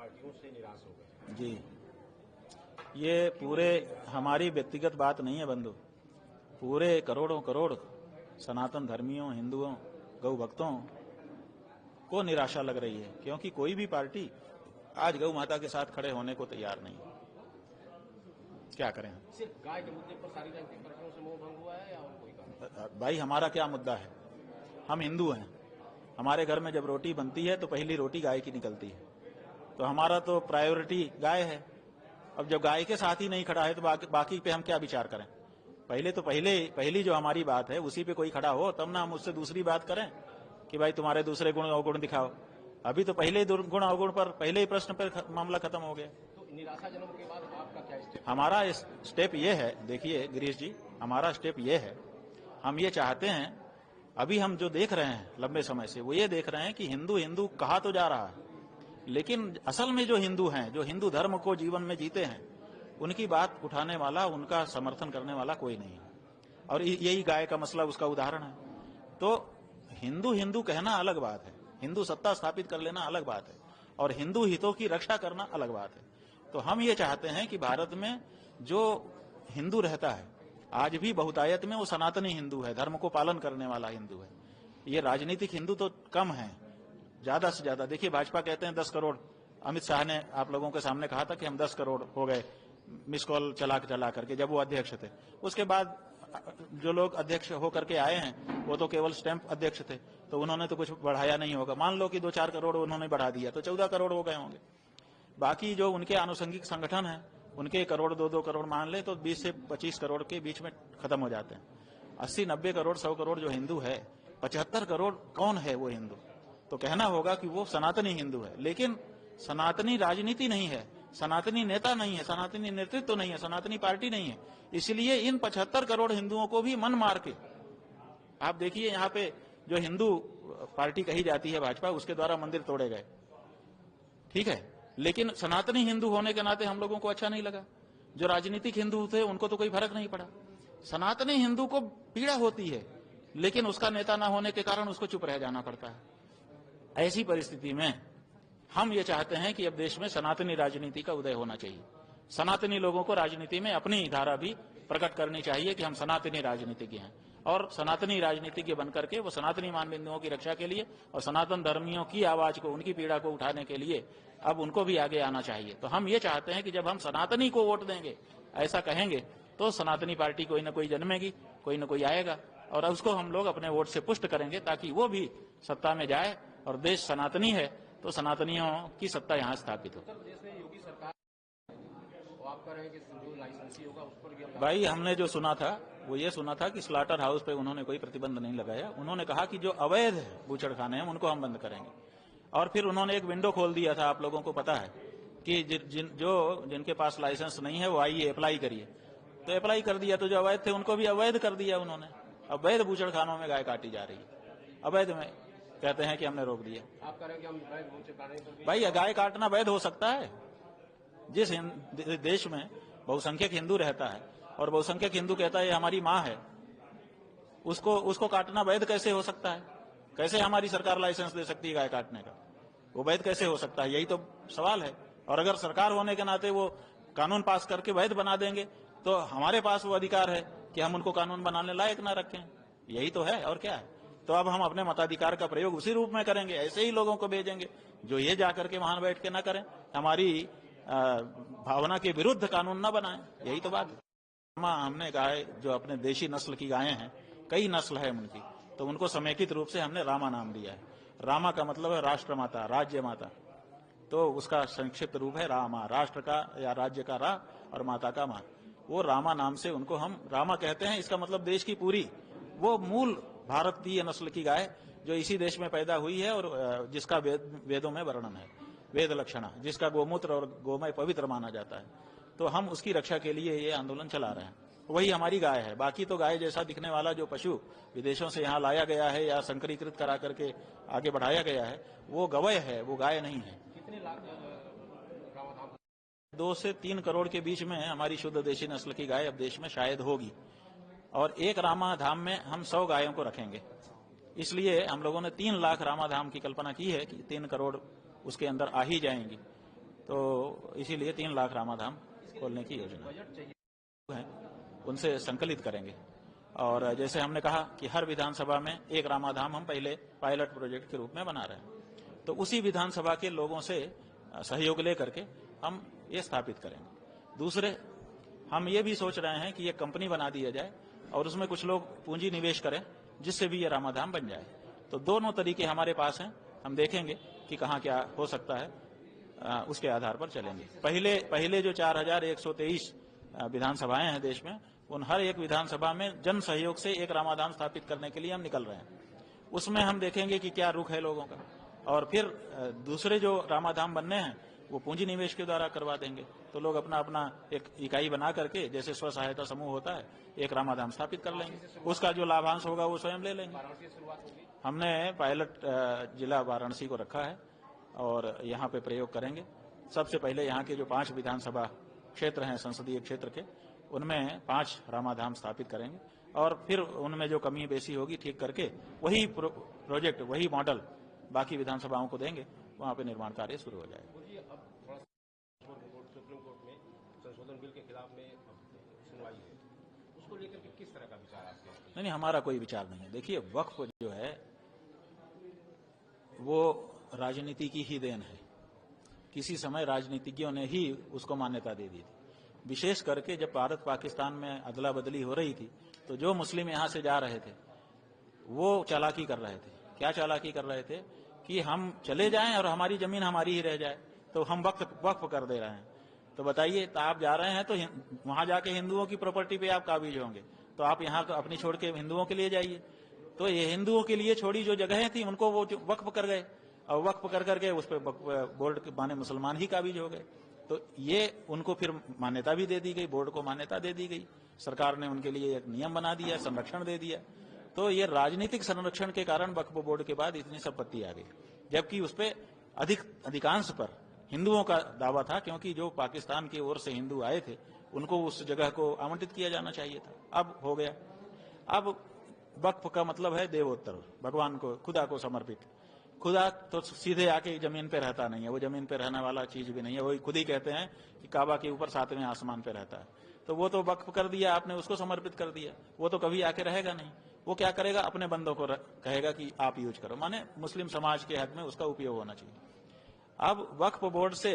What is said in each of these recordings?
पार्टियों से निराश हो गए। जी, ये पूरे हमारी व्यक्तिगत बात नहीं है बंधु, पूरे करोड़ों करोड़ सनातन धर्मियों, हिंदुओं, गौ भक्तों को निराशा लग रही है, क्योंकि कोई भी पार्टी आज गौ माता के साथ खड़े होने को तैयार नहीं। क्या करें हम? सिर्फ गाय के मुद्दे पर सारी राजनीतिक पार्टियों से मोह भंग हुआ है या और कोई कारण? भाई हमारा क्या मुद्दा है? हम हिंदू हैं, हमारे घर में जब रोटी बनती है तो पहली रोटी गाय की निकलती है, तो हमारा तो प्रायोरिटी गाय है। अब जब गाय के साथ ही नहीं खड़ा है तो बाकी पे हम क्या विचार करें? पहली जो हमारी बात है उसी पे कोई खड़ा हो, तब ना हम उससे दूसरी बात करें कि भाई तुम्हारे दूसरे गुण अवगुण दिखाओ। अभी तो पहले गुण अवगुण पर, पहले ही प्रश्न पर मामला खत्म हो गया। तो निराशाजनक के बाद आपका क्या स्टेप? हमारा स्टेप ये है, देखिए गिरीश जी, हमारा स्टेप ये है, हम ये चाहते हैं, अभी हम जो देख रहे हैं लंबे समय से, वो ये देख रहे हैं कि हिंदू हिंदू कहा तो जा रहा है, लेकिन असल में जो हिंदू हैं, जो हिंदू धर्म को जीवन में जीते हैं, उनकी बात उठाने वाला, उनका समर्थन करने वाला कोई नहीं है। और यही गाय का मसला उसका उदाहरण है। तो हिंदू हिंदू कहना अलग बात है, हिंदू सत्ता स्थापित कर लेना अलग बात है, और हिंदू हितों की रक्षा करना अलग बात है। तो हम ये चाहते हैं कि भारत में जो हिंदू रहता है, आज भी बहुतायत में वो सनातनी हिंदू है, धर्म को पालन करने वाला हिंदू है। ये राजनीतिक हिंदू तो कम है, ज्यादा से ज्यादा। देखिए भाजपा कहते हैं 10 करोड़, अमित शाह ने आप लोगों के सामने कहा था कि हम 10 करोड़ हो गए मिस कॉल चला करके, जब वो अध्यक्ष थे। उसके बाद जो लोग अध्यक्ष होकर के आए हैं वो तो केवल स्टैंप अध्यक्ष थे, तो उन्होंने तो कुछ बढ़ाया नहीं होगा। मान लो कि 2-4 करोड़ उन्होंने बढ़ा दिया तो 14 करोड़ हो गए होंगे। बाकी जो उनके आनुषंगिक संगठन है उनके करोड़ 2-2 करोड़ मान ले तो 20 से 25 करोड़ के बीच में खत्म हो जाते हैं। 80-90 करोड़ 100 करोड़ जो हिंदू है, 75 करोड़ कौन है वो हिंदू? तो कहना होगा कि वो सनातनी हिंदू है, लेकिन सनातनी राजनीति नहीं है, सनातनी नेता नहीं है, सनातनी नेतृत्व नहीं है, सनातनी पार्टी नहीं है। इसलिए इन 75 करोड़ हिंदुओं को भी मन मार के, आप देखिए यहाँ पे जो हिंदू पार्टी कही जाती है भाजपा, उसके द्वारा मंदिर तोड़े गए, ठीक है, लेकिन सनातनी हिंदू होने के नाते हम लोगों को अच्छा नहीं लगा। जो राजनीतिक हिंदू थे उनको तो कोई फर्क नहीं पड़ा। सनातनी हिंदू को पीड़ा होती है, लेकिन उसका नेता ना होने के कारण उसको चुप रह जाना पड़ता है। ऐसी परिस्थिति में हम ये चाहते हैं कि अब देश में सनातनी राजनीति का उदय होना चाहिए। सनातनी लोगों को राजनीति में अपनी धारा भी प्रकट करनी चाहिए कि हम सनातनी राजनीतिज्ञ हैं, और सनातनी राजनीतिज्ञ बनकर के वो सनातनी मानबिंदुओं की रक्षा के लिए और सनातन धर्मियों की आवाज को, उनकी पीड़ा को उठाने के लिए अब उनको भी आगे आना चाहिए। तो हम ये चाहते हैं कि जब हम सनातनी को वोट देंगे, ऐसा कहेंगे, तो सनातनी पार्टी कोई ना कोई जन्मेगी, कोई ना कोई आएगा, और उसको हम लोग अपने वोट से पुष्ट करेंगे ताकि वो भी सत्ता में जाए, और देश सनातनी है तो सनातनियों की सत्ता यहाँ स्थापित हो। देश में योगी सरकार आप कह रहे हैं कि जो लाइसेंसी होगा उस पर भी भाई हमने जो सुना था वो ये सुना था कि स्लाटर हाउस पे उन्होंने कोई प्रतिबंध नहीं लगाया। उन्होंने कहा कि जो अवैध बूचड़खाने हैं उनको हम बंद करेंगे, और फिर उन्होंने एक विंडो खोल दिया था, आप लोगों को पता है कि जिनके पास लाइसेंस नहीं है वो आइए अप्लाई करिए, तो अप्लाई कर दिया। तो जो अवैध थे उनको भी अवैध कर दिया उन्होंने। अवैध बूचड़खानों में गाय काटी जा रही है, अवैध में कहते हैं कि हमने रोक दिया। आप कह रहे हैं कि हम अवैध बूचड़खाने, भाई गाय काटना वैध हो सकता है? जिस देश में बहुसंख्यक हिंदू रहता है और बहुसंख्यक हिंदू कहता है ये हमारी माँ है, उसको काटना वैध कैसे हो सकता है? कैसे हमारी सरकार लाइसेंस दे सकती है गाय काटने का? वो वैध कैसे हो सकता है? यही तो सवाल है। और अगर सरकार होने के नाते वो कानून पास करके वैध बना देंगे तो हमारे पास वो अधिकार है कि हम उनको कानून बनाने लायक ना रखें। यही तो है, और क्या है? तो अब हम अपने मताधिकार का प्रयोग उसी रूप में करेंगे, ऐसे ही लोगों को भेजेंगे जो ये जाकर के वहां बैठ के ना करें, हमारी भावना के विरुद्ध कानून न बनाएं। यही तो बात है। हमने गाय जो अपने देशी नस्ल की गायें हैं, कई नस्ल है उनकी, तो उनको समेकित रूप से हमने रामा नाम दिया है। रामा का मतलब है राष्ट्र माता, राज्य माता, तो उसका संक्षिप्त रूप है रामा। राष्ट्र का या राज्य का रा और माता का माँ, वो रामा नाम से उनको हम रामा कहते हैं। इसका मतलब देश की पूरी वो मूल भारतीय नस्ल की गाय जो इसी देश में पैदा हुई है और जिसका वेदों में वर्णन है, वेद लक्षणा, जिसका गोमूत्र और गोमय पवित्र माना जाता है। तो हम उसकी रक्षा के लिए ये आंदोलन चला रहे हैं। वही हमारी गाय है। बाकी तो गाय जैसा दिखने वाला जो पशु विदेशों से यहाँ लाया गया है या संकरीकृत करा करके आगे बढ़ाया गया है, वो गवय है, वो गाय नहीं है। कितने लाख 2 से 3 करोड़ के बीच में हमारी शुद्ध देशी नस्ल की गाय अब देश में शायद होगी, और एक रामा धाम में हम 100 गायों को रखेंगे। इसलिए हम लोगों ने 3 लाख रामा धाम की कल्पना की है कि 3 करोड़ उसके अंदर आ ही जाएंगी। तो इसीलिए 3 लाख रामाधाम खोलने की योजना है, उनसे संकलित करेंगे। और जैसे हमने कहा कि हर विधानसभा में एक रामाधाम हम पहले पायलट प्रोजेक्ट के रूप में बना रहे हैं, तो उसी विधानसभा के लोगों से सहयोग लेकर के हम ये स्थापित करेंगे। दूसरे, हम ये भी सोच रहे हैं कि ये कंपनी बना दिया जाए और उसमें कुछ लोग पूंजी निवेश करें, जिससे भी ये रामाधाम बन जाए। तो दोनों तरीके हमारे पास हैं, हम देखेंगे कि कहाँ क्या हो सकता है, उसके आधार पर चलेंगे। पहले जो 4123 विधानसभाएं हैं देश में, उन हर एक विधानसभा में जन सहयोग से एक रामाधाम स्थापित करने के लिए हम निकल रहे हैं। उसमें हम देखेंगे कि क्या रुख है लोगों का, और फिर दूसरे जो रामाधाम बनने हैं वो पूंजी निवेश के द्वारा करवा देंगे। तो लोग अपना अपना एक इकाई बना करके, जैसे स्व सहायता समूह होता है, एक रामाधाम स्थापित कर लेंगे। उसका जो लाभांश होगा वो स्वयं ले लेंगे। हमने पायलट जिला वाराणसी को रखा है और यहाँ पे प्रयोग करेंगे। सबसे पहले यहाँ के जो 5 विधानसभा क्षेत्र हैं संसदीय क्षेत्र के, उनमें 5 रामाधाम स्थापित करेंगे और फिर उनमें जो कमी बेसी होगी ठीक करके वही प्रोजेक्ट, वही मॉडल बाकी विधानसभाओं को देंगे, वहाँ पे निर्माण कार्य शुरू हो जाएगा। सुप्रीम कोर्ट में संशोधन बिल के खिलाफ में सुनवाई है, उसको लेकर के किस तरह का विचार आपका? नहीं, हमारा कोई विचार नहीं है। देखिए, वक्फ जो है वो राजनीति की ही देन है। किसी समय राजनीतिज्ञों ने ही उसको मान्यता दे दी थी। विशेष करके जब भारत पाकिस्तान में अदला बदली हो रही थी, तो जो मुस्लिम यहाँ से जा रहे थे वो चालाकी कर रहे थे। क्या चालाकी कर रहे थे कि हम चले जाएं और हमारी जमीन हमारी ही रह जाए, तो हम वक्फ कर दे रहे हैं। तो बताइए, तो आप जा रहे हैं तो वहां जाके हिंदुओं की प्रॉपर्टी पे आप काबिज होंगे, तो आप यहाँ अपनी छोड़ के हिंदुओं के लिए जाइए। तो ये हिंदुओं के लिए छोड़ी जो जगहें थी उनको वो वक्फ कर गए, और वक्फ कर करके उस पर बोर्ड के माने मुसलमान ही काबिज हो गए। तो ये उनको फिर मान्यता भी दे दी गई, बोर्ड को मान्यता दे दी गई, सरकार ने उनके लिए एक नियम बना दिया, संरक्षण दे दिया। तो ये राजनीतिक संरक्षण के कारण वक्फ बोर्ड के बाद इतनी संपत्ति आ गई, जबकि उस पर अधिकांश पर हिंदुओं का दावा था, क्योंकि जो पाकिस्तान की ओर से हिंदू आए थे उनको उस जगह को आवंटित किया जाना चाहिए था। अब हो गया। अब वक्फ का मतलब है देवोत्तर, भगवान को, खुदा को समर्पित। खुदा तो सीधे आके जमीन पे रहता नहीं है, वो जमीन पे रहने वाला चीज भी नहीं है। वो खुद ही कहते हैं कि काबा के ऊपर 7वें आसमान पे रहता है। तो वो तो वक्फ कर दिया आपने, उसको समर्पित कर दिया, वो तो कभी आके रहेगा नहीं। वो क्या करेगा, अपने बंदों को कहेगा कि आप यूज करो, माने मुस्लिम समाज के हक में उसका उपयोग होना चाहिए। अब वक्फ बोर्ड से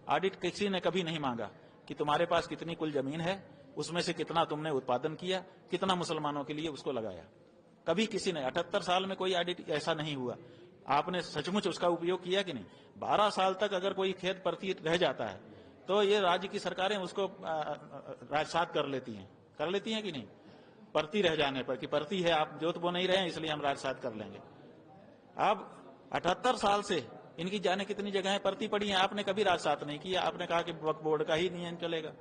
ऑडिट किसी ने कभी नहीं मांगा कि तुम्हारे पास कितनी कुल जमीन है, उसमें से कितना तुमने उत्पादन किया, कितना मुसलमानों के लिए उसको लगाया। कभी किसी ने 78 साल में कोई ऑडिट ऐसा नहीं हुआ। आपने सचमुच उसका उपयोग किया कि नहीं? 12 साल तक अगर कोई खेत परती रह जाता है तो ये राज्य की सरकारें उसको राजसात कर लेती हैं कि नहीं? परती रह जाने पर कि परती है, आप जोत बो नहीं रहे हैं इसलिए हम राजसात कर लेंगे। अब 78 साल से इनकी जाने कितनी जगहें परती पड़ी हैं, आपने कभी राजसात नहीं किया। आपने कहा कि वक्फ बोर्ड का ही नियम चलेगा।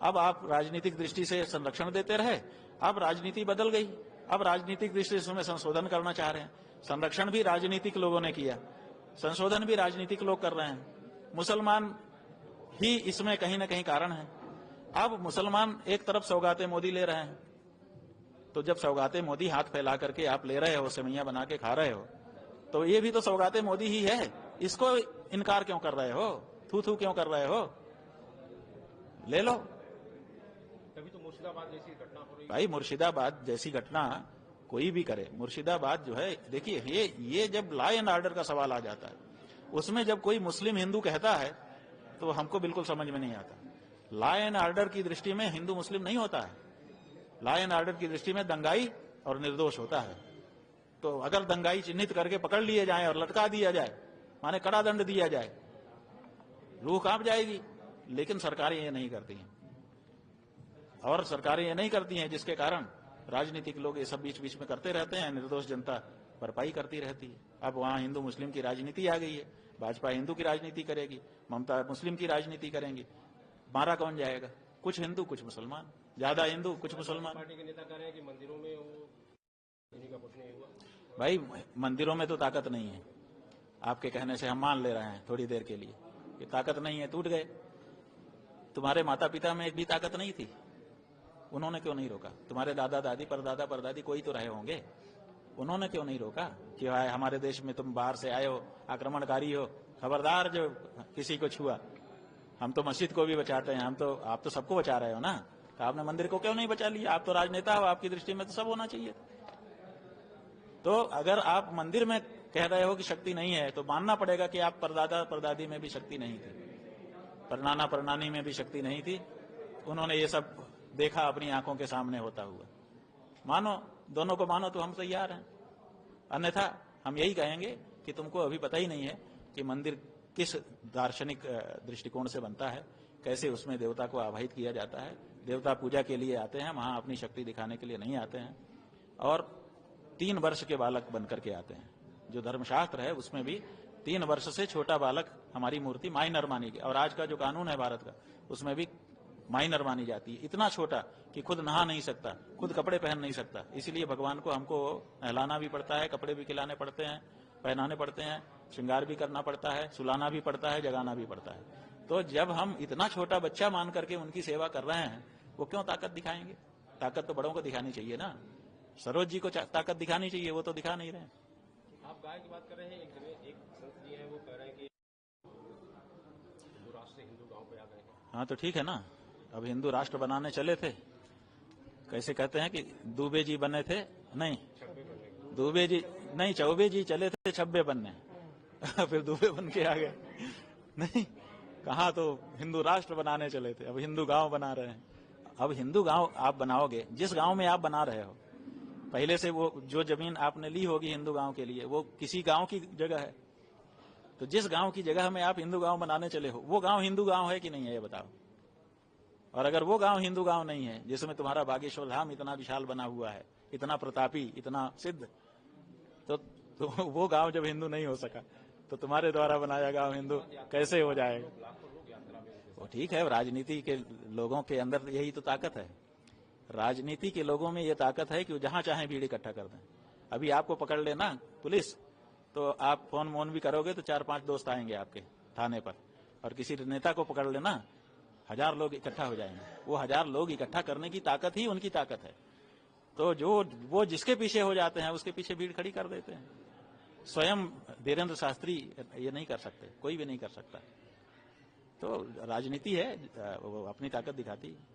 अब आप राजनीतिक दृष्टि से संरक्षण देते रहे, अब राजनीति बदल गई, अब राजनीतिक दृष्टि से उसमें संशोधन करना चाह रहे हैं। संरक्षण भी राजनीतिक लोगों ने किया, संशोधन भी राजनीतिक लोग कर रहे हैं। मुसलमान ही इसमें कहीं ना कहीं कारण है। अब मुसलमान एक तरफ सौगाते मोदी ले रहे हैं, तो जब सौगाते मोदी हाथ फैला करके आप ले रहे हो, सेवैयां बना के खा रहे हो, तो ये भी तो सौगाते मोदी ही है। इसको इनकार क्यों कर रहे हो, थू थू क्यों कर रहे हो? ले लो। तभी तो मुर्शिदाबाद जैसी घटना हो रही है। भाई, मुर्शिदाबाद जैसी घटना कोई भी करे, मुर्शिदाबाद जो है, देखिए ये जब लॉ एंड ऑर्डर का सवाल आ जाता है, उसमें जब कोई मुस्लिम हिंदू कहता है तो हमको बिल्कुल समझ में नहीं आता। लॉ एंड ऑर्डर की दृष्टि में हिंदू मुस्लिम नहीं होता है। लॉ एंड ऑर्डर की दृष्टि में दंगाई और निर्दोष होता है। तो अगर दंगाई चिन्हित करके पकड़ लिए जाए और लटका दिया जाए, माने कड़ा दंड दिया जाए, रूह कांप जाएगी। लेकिन सरकारें ये नहीं करती हैं, और सरकारें ये नहीं करती हैं, जिसके कारण राजनीतिक लोग ये सब बीच बीच में करते रहते हैं, निर्दोष जनता भरपाई करती रहती है। अब वहां हिंदू मुस्लिम की राजनीति आ गई है। भाजपा हिंदू की राजनीति करेगी, ममता मुस्लिम की राजनीति करेंगी। मारा कौन जाएगा? कुछ हिंदू कुछ मुसलमान, ज्यादा हिंदू कुछ मुसलमान। पार्टी के नेता कह रहे हैं कि मंदिरों में वो का कुछ नहीं हुआ। भाई, मंदिरों में तो ताकत नहीं है। आपके कहने से हम मान ले रहे हैं थोड़ी देर के लिए कि ताकत नहीं है, टूट गए। तुम्हारे माता पिता में एक भी ताकत नहीं थी, उन्होंने क्यों नहीं रोका? तुम्हारे दादा दादी परदादा परदादी कोई तो रहे होंगे, उन्होंने क्यों नहीं रोका कि हमारे देश में तुम बाहर से आए हो, आक्रमणकारी हो, खबरदार जो किसी को छुआ हम तो मस्जिद को भी बचाते हैं, आप तो सबको बचा रहे हो ना, तो आपने मंदिर को क्यों नहीं बचा लिया? आप तो राजनेता हो, आपकी दृष्टि में तो सब होना चाहिए। तो अगर आप मंदिर में कह रहे हो कि शक्ति नहीं है, तो मानना पड़ेगा कि आप परदादा परदादी में भी शक्ति नहीं थी, परनाना परनानी में भी शक्ति नहीं थी। उन्होंने ये सब देखा अपनी आंखों के सामने होता हुआ। मानो, दोनों को मानो तो हम तैयार हैं, अन्यथा हम यही कहेंगे कि तुमको अभी पता ही नहीं है कि मंदिर किस दार्शनिक दृष्टिकोण से बनता है, कैसे उसमें देवता को आवाहित किया जाता है। देवता पूजा के लिए आते हैं, वहां अपनी शक्ति दिखाने के लिए नहीं आते हैं, और 3 वर्ष के बालक बनकर के आते हैं। जो धर्मशास्त्र है उसमें भी 3 वर्ष से छोटा बालक हमारी मूर्ति माइनर मानी गई, और आज का जो कानून है भारत का उसमें भी माइनर मानी जाती है। इतना छोटा कि खुद नहा नहीं सकता, खुद कपड़े पहन नहीं सकता, इसलिए भगवान को हमको नहलाना भी पड़ता है, कपड़े भी खिलाने पड़ते हैं, पहनाने पड़ते हैं, श्रृंगार भी करना पड़ता है, सुलाना भी पड़ता है, जगाना भी पड़ता है। तो जब हम इतना छोटा बच्चा मान करके उनकी सेवा कर रहे हैं, वो क्यों ताकत दिखाएंगे? ताकत तो बड़ों को दिखानी चाहिए ना। सरोज जी को ताकत दिखानी चाहिए, वो तो दिखा नहीं रहे। आप गाय की बात कर रहे हैं, एक जगह एक संत जी है वो कह रहे हैं कि हिंदू राष्ट्र से हिंदू गांव पे आ गए हैं। हाँ तो ठीक है ना, अब हिंदू राष्ट्र बनाने चले थे, कैसे कहते हैं कि दुबे जी बने थे, नहीं दुबे जी नहीं, चौबे जी चले थे छब्बे बनने फिर दुबे बन के आ गए। नहीं, कहा तो हिंदू राष्ट्र बनाने चले थे, अब हिंदू गांव बना रहे हैं। अब हिंदू गांव आप बनाओगे, जिस गांव में आप बना रहे हो, पहले से वो जो जमीन आपने ली होगी हिंदू गांव के लिए, वो किसी गांव की जगह है। तो जिस गांव की जगह में आप हिंदू गांव बनाने चले हो, वो गांव हिंदू गांव है कि नहीं है, ये बताओ। और अगर वो गांव हिंदू गांव नहीं है, जिसमें तुम्हारा बागेश्वर धाम इतना विशाल बना हुआ है, इतना प्रतापी, इतना सिद्ध, तो वो गांव जब हिंदू नहीं हो सका, तो तुम्हारे द्वारा बनाया गांव हिंदू कैसे हो जाएगा? वो ठीक है, राजनीति के लोगों के अंदर यही तो ताकत है। राजनीति के लोगों में ये ताकत है कि वो जहां चाहे भीड़ इकट्ठा कर दें। अभी आपको पकड़ लेना पुलिस, तो आप फोन मोन भी करोगे तो 4-5 दोस्त आएंगे आपके थाने पर, और किसी नेता को पकड़ लेना, 1000 लोग इकट्ठा हो जाएंगे। वो 1000 लोग इकट्ठा करने की ताकत ही उनकी ताकत है। तो जो वो जिसके पीछे हो जाते हैं उसके पीछे भीड़ खड़ी कर देते हैं। स्वयं धीरेन्द्र शास्त्री ये नहीं कर सकते, कोई भी नहीं कर सकता। तो राजनीति है, वो अपनी ताकत दिखाती है।